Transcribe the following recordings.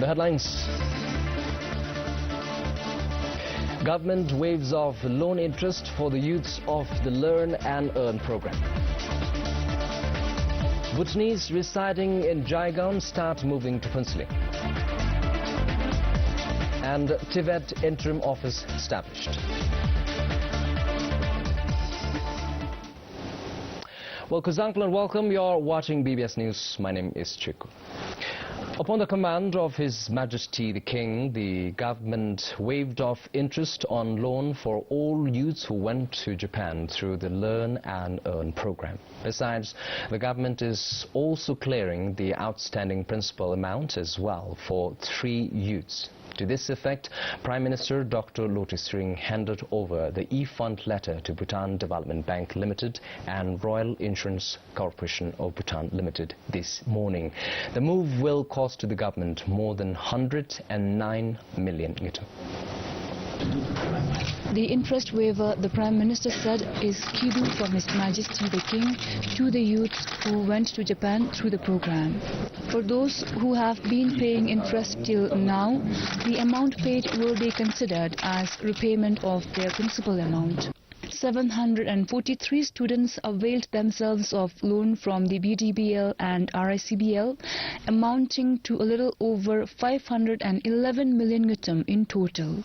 The headlines. Government waives off loan interest for the youths of the Learn and Earn program. Bhutanese residing in Jaigaon start moving to Phuentsholing. And Tibet interim office established. Well, Kuzankel and welcome. You're watching BBS News. My name is Chiku. Upon the command of His Majesty the King, the government waived off interest on loan for all youths who went to Japan through the Learn and Earn program. Besides, the government is also clearing the outstanding principal amount as well for 3 youths. To this effect, Prime Minister Dr. Lotay Sring handed over the e-fund letter to Bhutan Development Bank Limited and Royal Insurance Corporation of Bhutan Limited this morning. The move will cost to the government more than 109 million yuan. The interest waiver, the Prime Minister said, is kidu from His Majesty the King to the youths who went to Japan through the program. For those who have been paying interest till now, the amount paid will be considered as repayment of their principal amount. 743 students availed themselves of loan from the BDBL and RICBL, amounting to a little over 511 million yuan in total.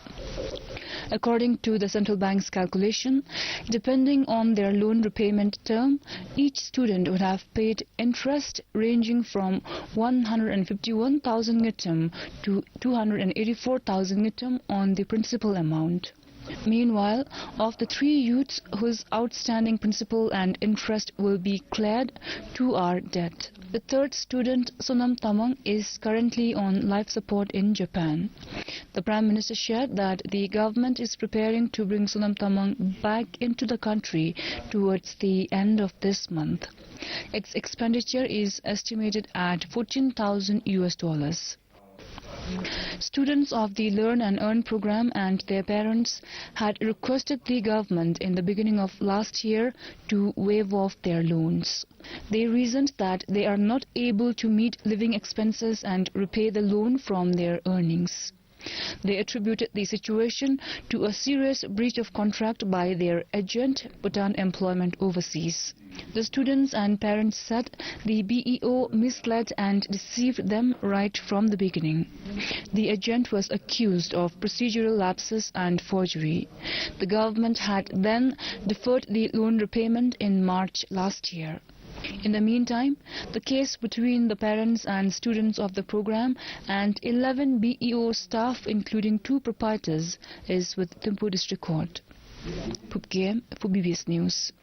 According to the central bank's calculation, depending on their loan repayment term, each student would have paid interest ranging from 151,000 yuan to 284,000 yuan on the principal amount. Meanwhile, of the 3 youths whose outstanding principal and interest will be cleared, 2 are dead. The 3rd student, Sonam Tamang, is currently on life support in Japan. The Prime Minister shared that the government is preparing to bring Sonam Tamang back into the country towards the end of this month. Its expenditure is estimated at $14,000. Students of the Learn and Earn program and their parents had requested the government in the beginning of last year to waive off their loans. They reasoned that they are not able to meet living expenses and repay the loan from their earnings. They attributed the situation to a serious breach of contract by their agent, Bhutan Employment Overseas. The students and parents said the BEO misled and deceived them right from the beginning. The agent was accused of procedural lapses and forgery. The government had then deferred the loan repayment in March last year. In the meantime, the case between the parents and students of the program and 11 BEO staff, including 2 proprietors, is with Thimphu District Court. Pupgame for BBS News.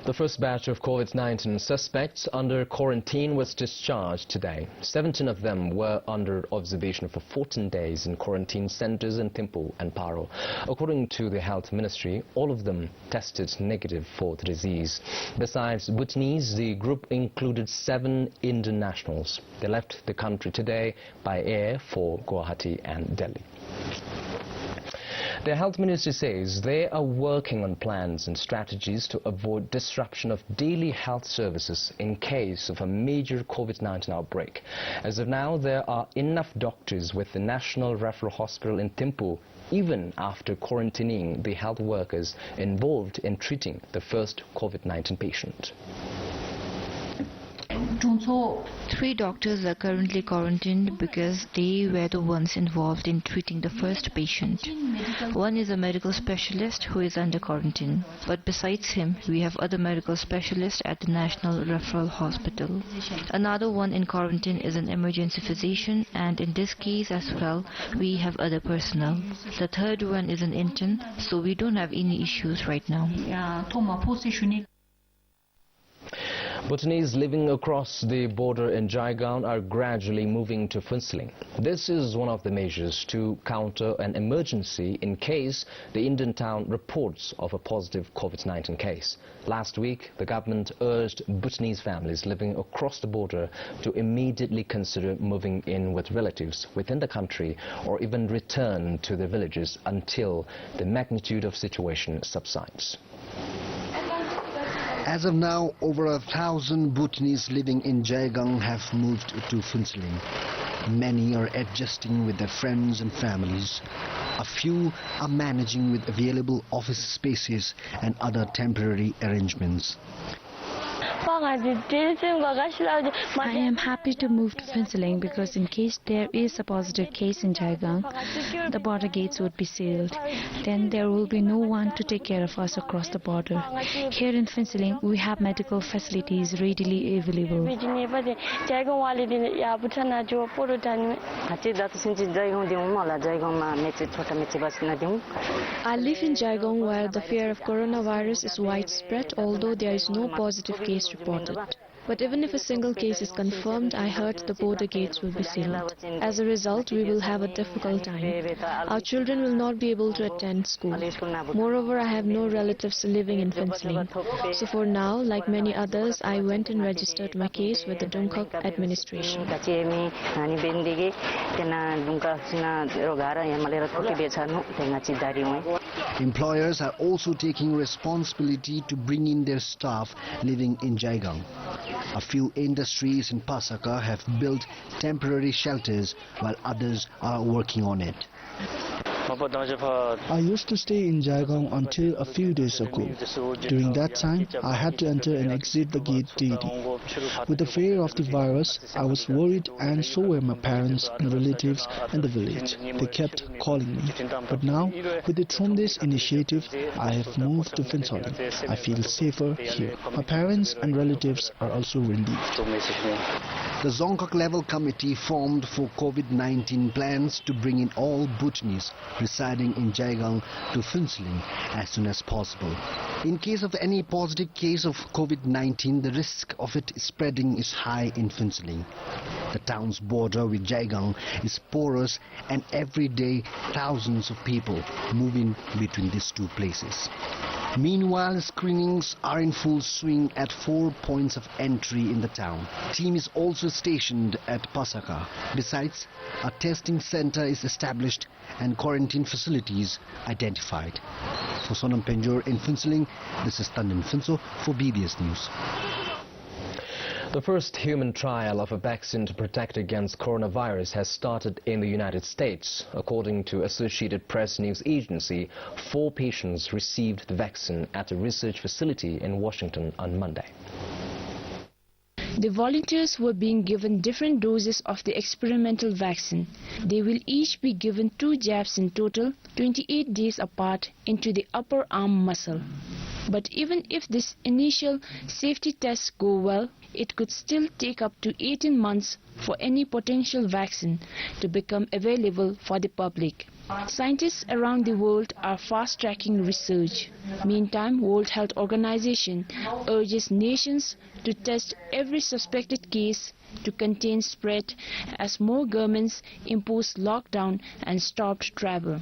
The first batch of COVID-19 suspects under quarantine was discharged today. 17 of them were under observation for 14 days in quarantine centers in Thimphu and Paro. According to the Health Ministry, all of them tested negative for the disease. Besides Bhutanese, the group included 7 Indian nationals. They left the country today by air for Guwahati and Delhi. The Health Ministry says they are working on plans and strategies to avoid disruption of daily health services in case of a major COVID-19 outbreak. As of now, there are enough doctors with the National Referral Hospital in Thimphu, even after quarantining the health workers involved in treating the first COVID-19 patient. 3 doctors are currently quarantined because they were the ones involved in treating the first patient. One is a medical specialist who is under quarantine. But besides him, we have other medical specialists at the National Referral Hospital. Another one in quarantine is an emergency physician, and in this case as well, we have other personnel. The 3rd one is an intern, so we don't have any issues right now. Bhutanese living across the border in Jaigaon are gradually moving to Phuentsholing. This is one of the measures to counter an emergency in case the Indian town reports of a positive COVID-19 case. Last week, the government urged Bhutanese families living across the border to immediately consider moving in with relatives within the country or even return to their villages until the magnitude of situation subsides. As of now, over 1,000 Bhutanese living in Jaigang have moved to Phuentsholing. Many are adjusting with their friends and families. A few are managing with available office spaces and other temporary arrangements. I am happy to move to Phuentsholing because in case there is a positive case in Jaigang, the border gates would be sealed. Then there will be no one to take care of us across the border. Here in Phuentsholing, we have medical facilities readily available. I live in Jaigang where the fear of coronavirus is widespread, although there is no positive case reported. But even if a single case is confirmed, I heard the border gates will be sealed. As a result, we will have a difficult time. Our children will not be able to attend school. Moreover, I have no relatives living in Phuentsholing. So for now, like many others, I went and registered my case with the Dungkhak administration. Employers are also taking responsibility to bring in their staff living in Jaigang. A few industries in Pasaka have built temporary shelters while others are working on it. I used to stay in Jaigang until a few days ago. During that time, I had to enter and exit the gate daily. With the fear of the virus, I was worried, and so were my parents and relatives in the village. They kept calling me. But now, with the Tromdes initiative, I have moved to Phuentsholing. I feel safer here. My parents and relatives are also relieved. The Dzongkhag level committee formed for COVID-19 plans to bring in all Bhutanese residing in Jaigang to Phuentsholing as soon as possible. In case of any positive case of COVID-19, the risk of it spreading is high in Phuentsholing. The town's border with Jaigang is porous, and every day thousands of people move in between these two places. Meanwhile, screenings are in full swing at 4 points of entry in the town. A team is also stationed at Pasaka. Besides, a testing center is established and quarantine facilities identified. For Sonam Penjor in Phuentsholing, this is Tandem Finso for BBS News. The first human trial of a vaccine to protect against coronavirus has started in the United States. According to Associated Press news agency, 4 patients received the vaccine at a research facility in Washington on Monday. The volunteers were being given different doses of the experimental vaccine. They will each be given 2 jabs in total, 28 days apart, into the upper arm muscle. But even if this initial safety tests go well, it could still take up to 18 months for any potential vaccine to become available for the public. Scientists around the world are fast-tracking research. Meantime, World Health Organization urges nations to test every suspected case to contain spread as more governments impose lockdown and stopped travel.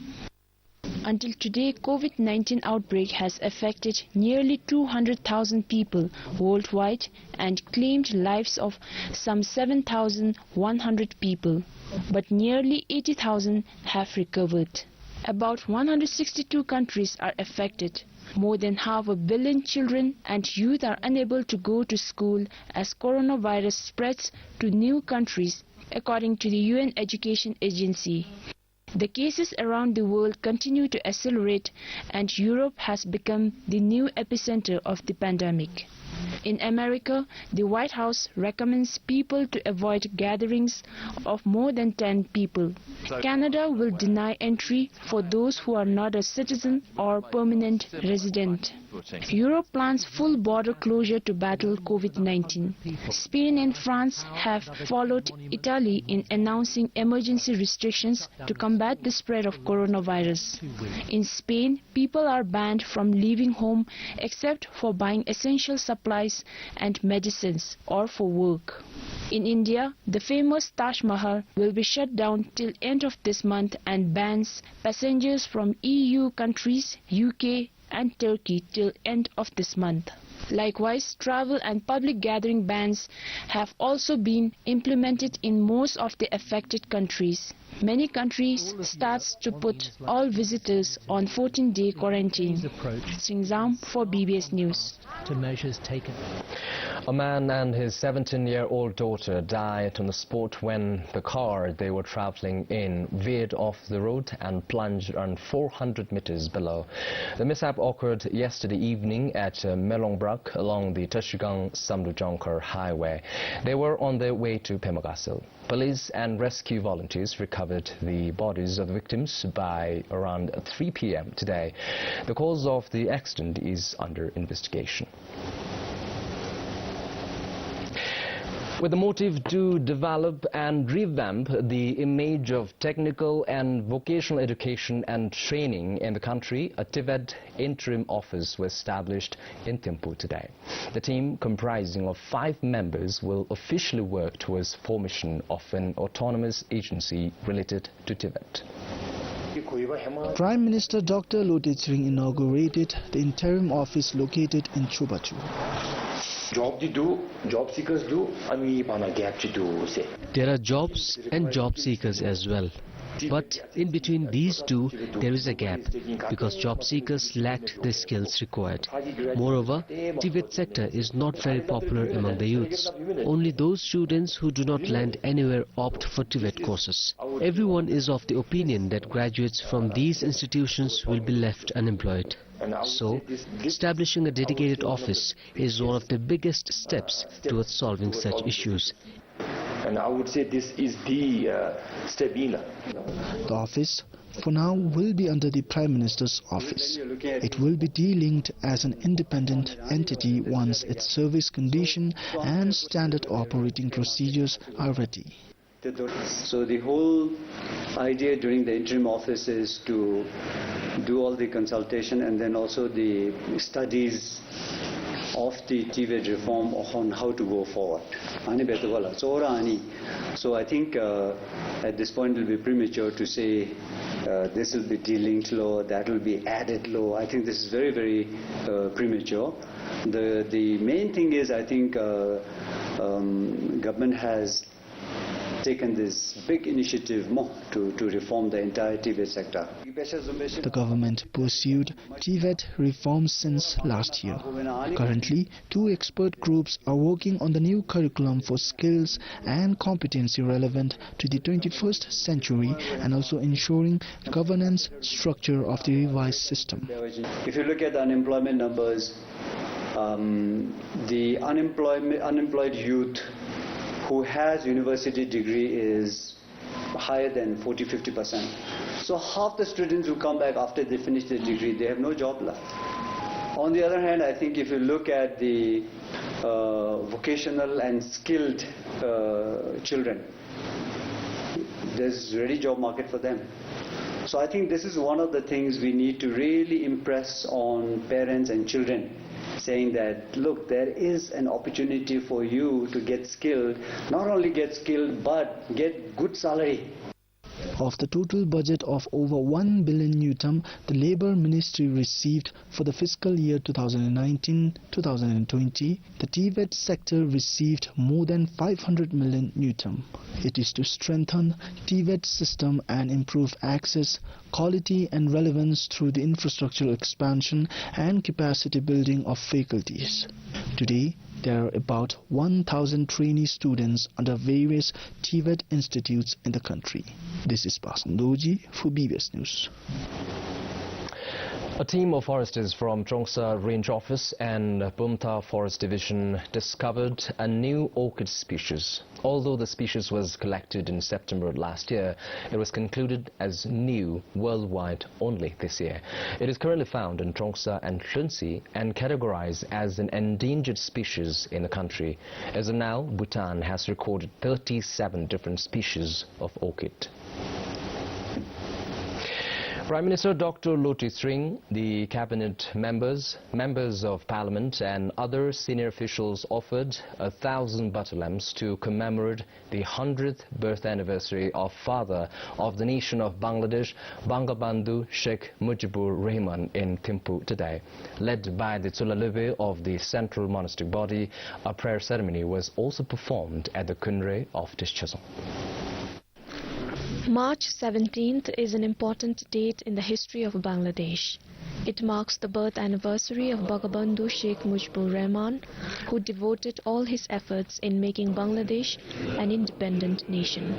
Until today, COVID-19 outbreak has affected nearly 200,000 people worldwide and claimed lives of some 7,100 people, but nearly 80,000 have recovered. About 162 countries are affected. More than 500 million children and youth are unable to go to school as coronavirus spreads to new countries, according to the UN Education Agency. The cases around the world continue to accelerate, and Europe has become the new epicenter of the pandemic. In America, the White House recommends people to avoid gatherings of more than 10 people. Canada will deny entry for those who are not a citizen or permanent resident. Europe plans full border closure to battle COVID-19. Spain and France have followed Italy in announcing emergency restrictions to combat the spread of coronavirus. In Spain, people are banned from leaving home except for buying essential supplies and medicines or for work. In India, the famous Taj Mahal will be shut down till end of this month and bans passengers from EU countries, UK and Turkey till end of this month. Likewise, travel and public gathering bans have also been implemented in most of the affected countries. Many countries starts to put all visitors on 14-day quarantine. Singzam for BBS News. To measures taken. A man and his 17-year-old daughter died on the spot when the car they were traveling in veered off the road and plunged around 400 meters below. The mishap occurred yesterday evening at Melongbrak along the Tashigang-Samdu-Jonkar highway. They were on their way to Pemagasil. Police and rescue volunteers recovered the bodies of the victims by around 3 p.m. today. The cause of the accident is under investigation. With the motive to develop and revamp the image of technical and vocational education and training in the country, a TVET interim office was established in Thimphu today. The team, comprising of 5 members, will officially work towards formation of an autonomous agency related to TVET. Prime Minister Dr. Lote Tsering inaugurated the interim office located in Chobachu. Job seekers do, gap to do. There are jobs and job seekers as well. But in between these two, there is a gap because job seekers lacked the skills required. Moreover, TVET sector is not very popular among the youths. Only those students who do not land anywhere opt for TVET courses. Everyone is of the opinion that graduates from these institutions will be left unemployed. So, establishing a dedicated office is one of the biggest steps towards solving such issues. And I would say this is the step in. The office, for now, will be under the Prime Minister's office. It will be de-linked as an independent entity once its service condition and standard operating procedures are ready. So the whole idea during the interim office is to do all the consultation and then also the studies of the TVET reform on how to go forward. So I think at this point it will be premature to say this will be de-linked law, that will be added law. I think this is very, very premature. The main thing is I think government has taken this big initiative more to reform the entire TVET sector. The government pursued TVET reforms since last year. Currently, 2 expert groups are working on the new curriculum for skills and competency relevant to the 21st century and also ensuring governance structure of the revised system. If you look at the unemployment numbers, the unemployed youth who has university degree is higher than 40-50%. So half the students who come back after they finish their degree, they have no job left. On the other hand, I think if you look at the vocational and skilled children, there's really job market for them. So I think this is one of the things we need to really impress on parents and children, saying that, look, there is an opportunity for you to get skilled, not only get skilled, but get good salary. Of the total budget of over 1 billion Newton, the Labour Ministry received for the fiscal year 2019-2020, the TVET sector received more than 500 million Newton. It is to strengthen TVET system and improve access, quality and relevance through the infrastructural expansion and capacity building of faculties. Today, there are about 1,000 trainee students under various TVET institutes in the country. This is Pasandoji for BBS News. A team of foresters from Trongsa Range Office and Bumta Forest Division discovered a new orchid species. Although the species was collected in September last year, it was concluded as new worldwide only this year. It is currently found in Trongsa and Hlunsi and categorized as an endangered species in the country. As of now, Bhutan has recorded 37 different species of orchid. Prime Minister Dr. Lote Tsering, the cabinet members of parliament and other senior officials offered 1,000 butter lamps to commemorate the 100th birth anniversary of father of the nation of Bangladesh, Bangabandhu Sheikh Mujibur Rahman in Thimphu today. Led by the Tsulalebe of the central monastic body, a prayer ceremony was also performed at the Kunre of Tischazong. March 17th is an important date in the history of Bangladesh. It marks the birth anniversary of Bangabandhu Sheikh Mujibur Rahman, who devoted all his efforts in making Bangladesh an independent nation.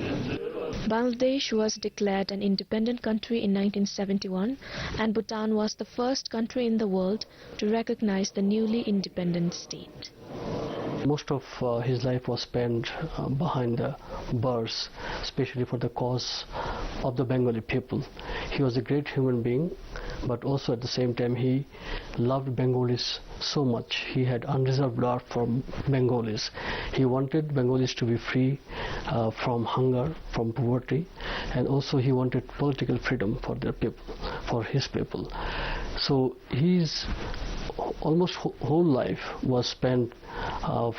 Bangladesh was declared an independent country in 1971, and Bhutan was the first country in the world to recognize the newly independent state. Most of his life was spent behind the bars, especially for the cause of the Bengali people. He was a great human being, but also at the same time he loved Bengalis so much. He had unreserved love for Bengalis. He wanted Bengalis to be free from hunger, from poverty, and also he wanted political freedom for their people, for his people. So his almost whole life was spent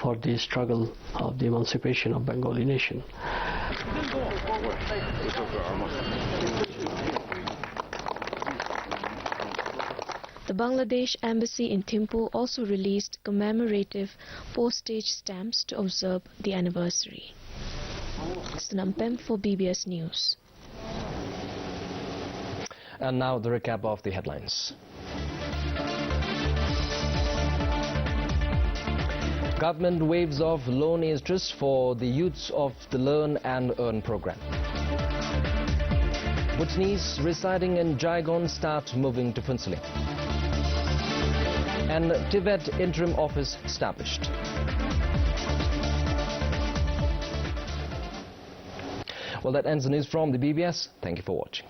for the struggle of the emancipation of Bengali nation. The Bangladesh Embassy in Thimphu also released commemorative postage stamps to observe the anniversary. Sunam Pem for BBS News. And now the recap of the headlines. Government waives off loan interest for the youths of the Learn and Earn program. Bhutanese residing in Jaigon start moving to Phuentsholing. And Tibet interim office established. Well, that ends the news from the BBS. Thank you for watching.